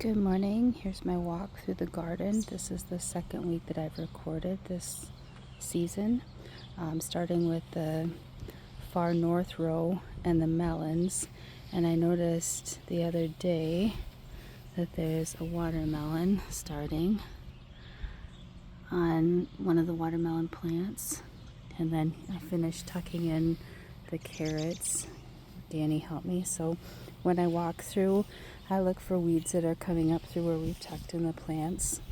Good morning. Here's my walk through the garden. This is the second week that I've recorded this season, starting with the far north row and the melons. And I noticed the other day that there's a watermelon starting on one of the watermelon plants. And then I finished tucking in the carrots. Danny helped me. So when I walk through, I look for weeds that are coming up through where we've tucked in the plants.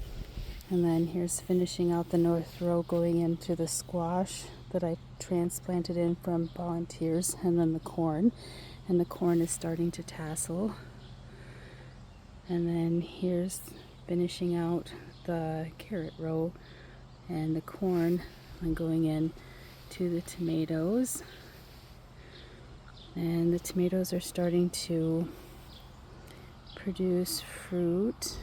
And then here's finishing out the north row, going into the squash that I transplanted in from volunteers, and then the corn. And the corn is starting to tassel. And then here's finishing out the carrot row and the corn, and going in to the tomatoes. And the tomatoes are starting to produce fruit.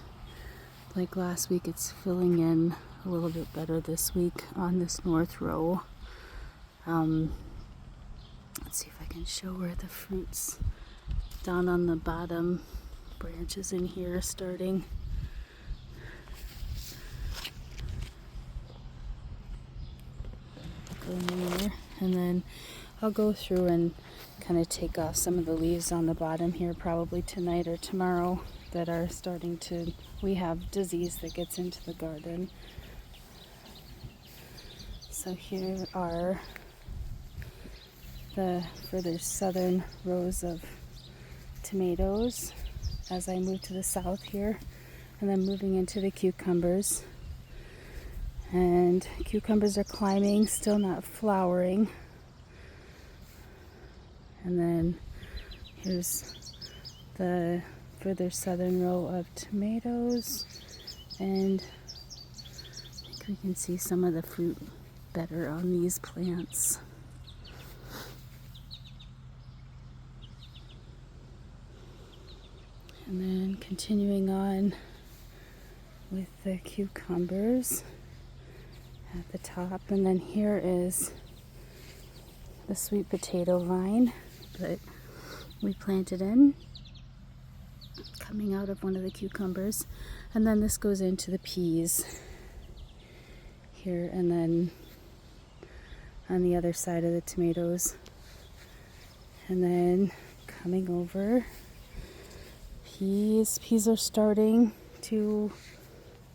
Like last week, it's filling in a little bit better this week on this north row. Let's see if I can show where the fruits down on the bottom branches in here are starting. Go in there, and then I'll go through and kind of take off some of the leaves on the bottom here probably tonight or tomorrow that are starting to, we have disease that gets into the garden. So here are the further southern rows of tomatoes as I move to the south here, and then moving into the cucumbers. And cucumbers are climbing, still not flowering. And then here's the further southern row of tomatoes, and I think we can see some of the fruit better on these plants. And then continuing on with the cucumbers at the top, and then here is the sweet potato vine that we planted in, coming out of one of the cucumbers. And then this goes into the peas here, and then on the other side of the tomatoes. And then coming over, peas are starting to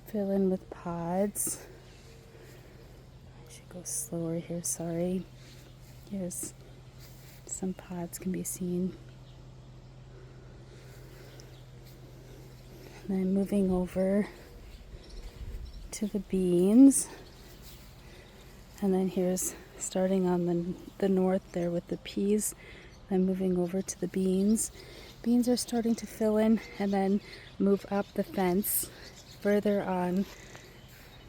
fill in with pods. I should go slower here, sorry. Here's some pods can be seen. And then moving over to the beans. And then here's starting on the north there with the peas. Then moving over to the beans. Beans are starting to fill in and then move up the fence further on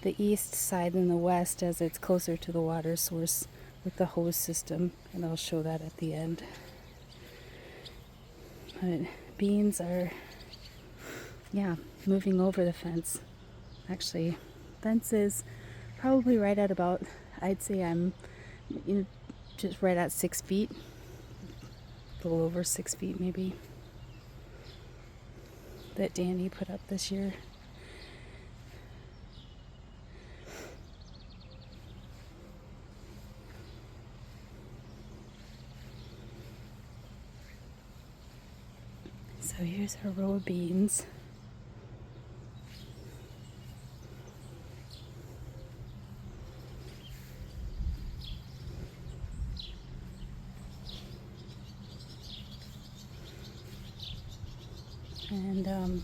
the east side than the west, as it's closer to the water source with the hose system, and I'll show that at the end. But beans are, moving over the fence. Actually, fence is probably right at about, I'd say I'm just right at 6 feet, a little over 6 feet maybe, that Danny put up this year. So here's our row of beans. And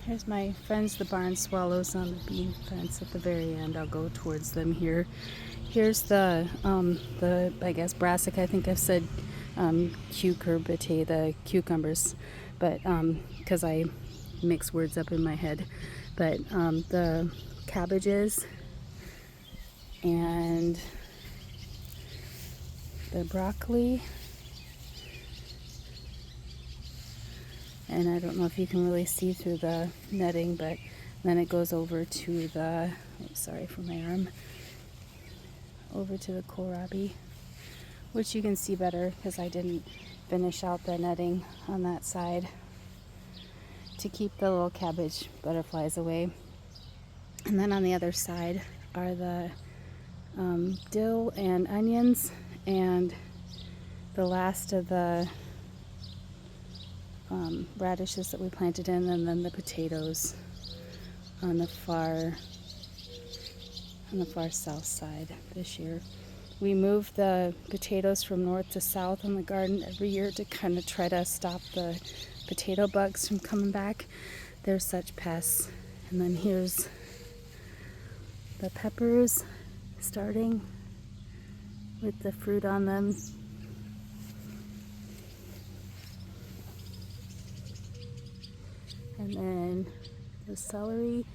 here's my friends, the barn swallows, on the bean fence at the very end. I'll go towards them here. Here's the I guess brassica. I think I've said cucurbitae, the cucumbers, but because I mix words up in my head. But the cabbages and the broccoli. And I don't know if you can really see through the netting, but then it goes over to the, sorry for my arm, over to the kohlrabi, which you can see better because I didn't finish out the netting on that side. to keep the little cabbage butterflies away. And then on the other side are the dill and onions, and the last of the radishes that we planted in, and then the potatoes on the far south side this year. We move the potatoes from north to south in the garden every year to kind of try to stop the potato bugs from coming back. They're such pests. And then here's the peppers starting with the fruit on them. And then the celery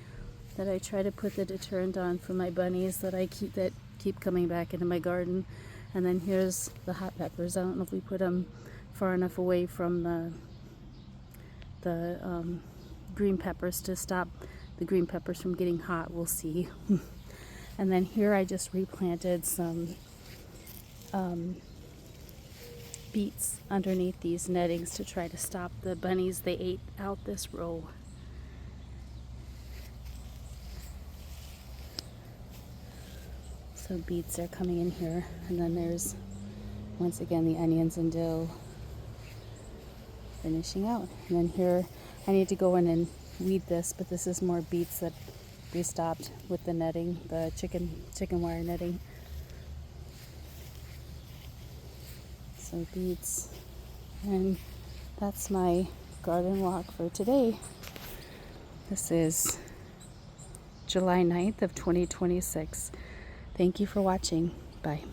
that I try to put the deterrent on for my bunnies that keep coming back into my garden. And then here's the hot peppers. I don't know if we put them far enough away from the green peppers to stop the green peppers from getting hot. We'll see. And then here I just replanted some beets underneath these nettings to try to stop the bunnies. They ate out this row. So beets are coming in here, and then there's once again the onions and dill finishing out. And then here I need to go in and weed this, but this is more beets that we stopped with the netting, the chicken wire netting. So beets, and that's my garden walk for today. This is July 9th of 2026. Thank you for watching. Bye.